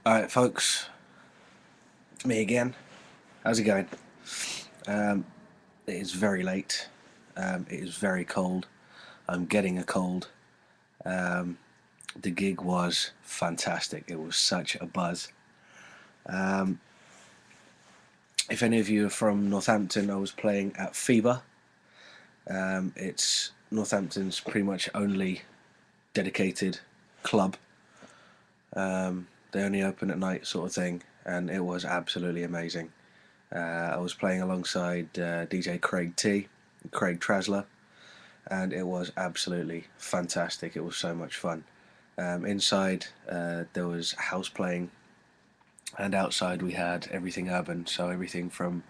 Alright, folks, me again. How's it going? Um, it is very late. It is very cold. I'm getting a cold. Um, the gig was fantastic. It was such a buzz. Um, if any of you are from Northampton, I was playing at FIBA. It's Northampton's pretty much only dedicated club. They only open at night, sort of thing, and it was absolutely amazing. I was playing alongside DJ Craig T, Craig Trasler, and it was absolutely fantastic. It was so much fun. Inside there was house playing, and outside we had everything urban, so everything from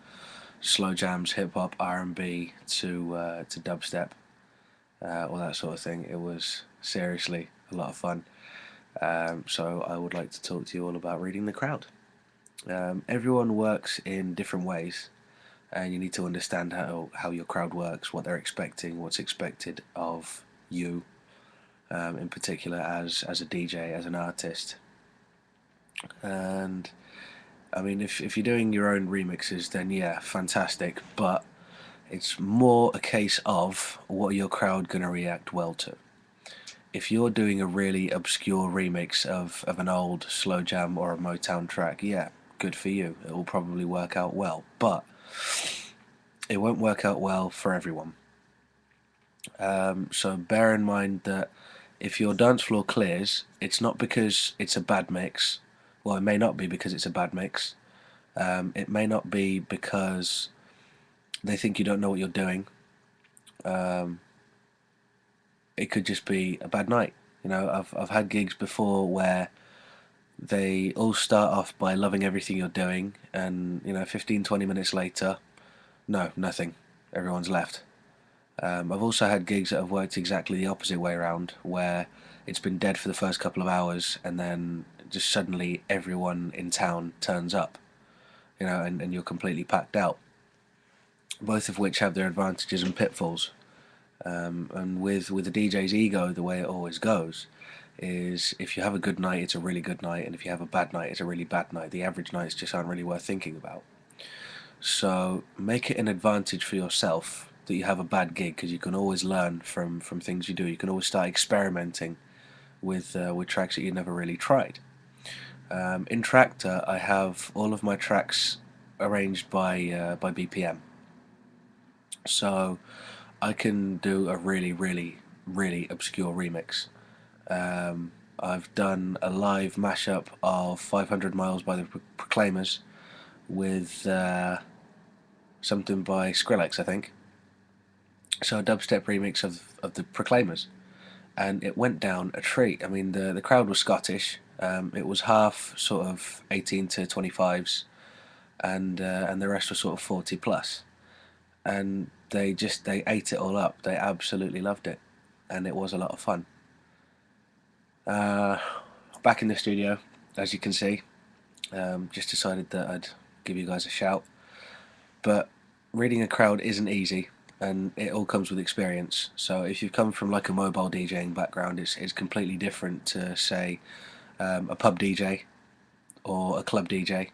slow jams, hip hop, R&B to dubstep, all that sort of thing. It was seriously a lot of fun. So I would like to talk to you all about reading the crowd. Everyone works in different ways, and you need to understand how your crowd works, what they're expecting, what's expected of you, in particular as a DJ, as an artist. And I mean, if you're doing your own remixes, then yeah, fantastic. But it's more a case of what are your crowd gonna react well to. If you're doing a really obscure remix of an old slow jam or a Motown track, yeah, good for you. It will probably work out well. But it won't work out well for everyone. So bear in mind that if your dance floor clears, it's not because it's a bad mix. Well, it may not be because it's a bad mix. It may not be because they think you don't know what you're doing. Um, it could just be a bad night. I've had gigs before where they all start off by loving everything you're doing, and 15, 20 minutes later, no, nothing. Everyone's left. I've also had gigs that have worked exactly the opposite way around, where it's been dead for the first couple of hours, and then just suddenly everyone in town turns up, and you're completely packed out. Both of which have their advantages and pitfalls. And with the DJ's ego, the way it always goes is if you have a good night, it's a really good night, and if you have a bad night, it's a really bad night. The average nights just aren't really worth thinking about. So make it an advantage for yourself that you have a bad gig, because you can always learn from things you do. You can always start experimenting with tracks that you never really tried. In Traktor, I have all of my tracks arranged by BPM, so I can do a really really really obscure remix. I've done a live mashup of 500 Miles by the Proclaimers with something by Skrillex, I think. So a dubstep remix of the Proclaimers, and it went down a treat. I mean, the crowd was Scottish. It was half sort of 18 to 25s, and the rest was sort of 40 plus. And they ate it all up. They absolutely loved it, and it was a lot of fun. Uh, Back in the studio, as you can see, just decided that I'd give you guys a shout. But reading a crowd isn't easy, and it all comes with experience. So if you've come from like a mobile DJing background, it's completely different to say a pub DJ or a club DJ.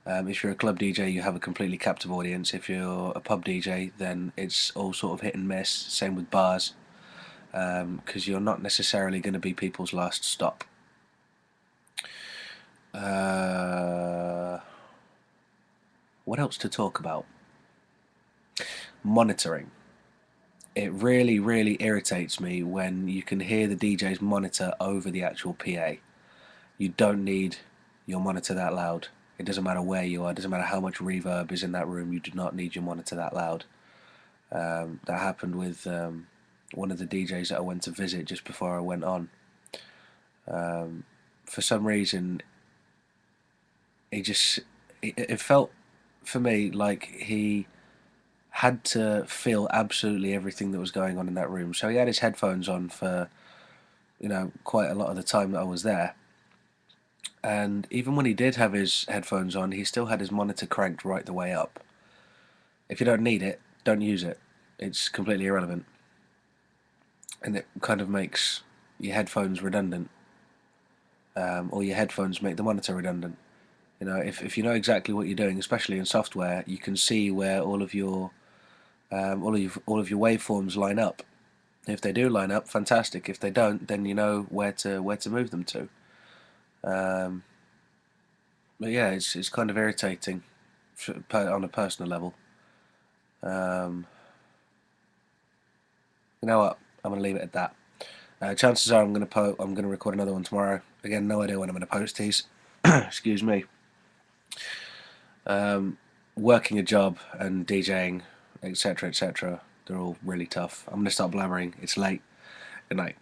If you're a club DJ, you have a completely captive audience. If you're a pub DJ, then it's all sort of hit and miss. Same with bars, because you're not necessarily going to be people's last stop. Uh, what else to talk about? Monitoring. It really, really irritates me when you can hear the DJ's monitor over the actual PA. You don't need your monitor that loud. It doesn't matter where you are, it doesn't matter how much reverb is in that room, you do not need your monitor that loud. That happened with one of the DJs that I went to visit just before I went on. For some reason, it felt for me like he had to feel absolutely everything that was going on in that room. So he had his headphones on for quite a lot of the time that I was there. And even when he did have his headphones on, he still had his monitor cranked right the way up. If you don't need it, don't use it. It's completely irrelevant. And it kind of makes your headphones redundant. or your headphones make the monitor redundant. You know, if you know exactly what you're doing, especially in software, you can see where all of your waveforms line up. If they do line up, fantastic. If they don't, then you know where to move them to. Um, but yeah, it's kind of irritating on a personal level. Um, you know what? I'm gonna leave it at that. Chances are I'm gonna record another one tomorrow. Again, no idea when I'm gonna post these. Excuse me. Um, Working a job and DJing, etc., etc. They're all really tough. I'm gonna start blabbering. It's late. Good night.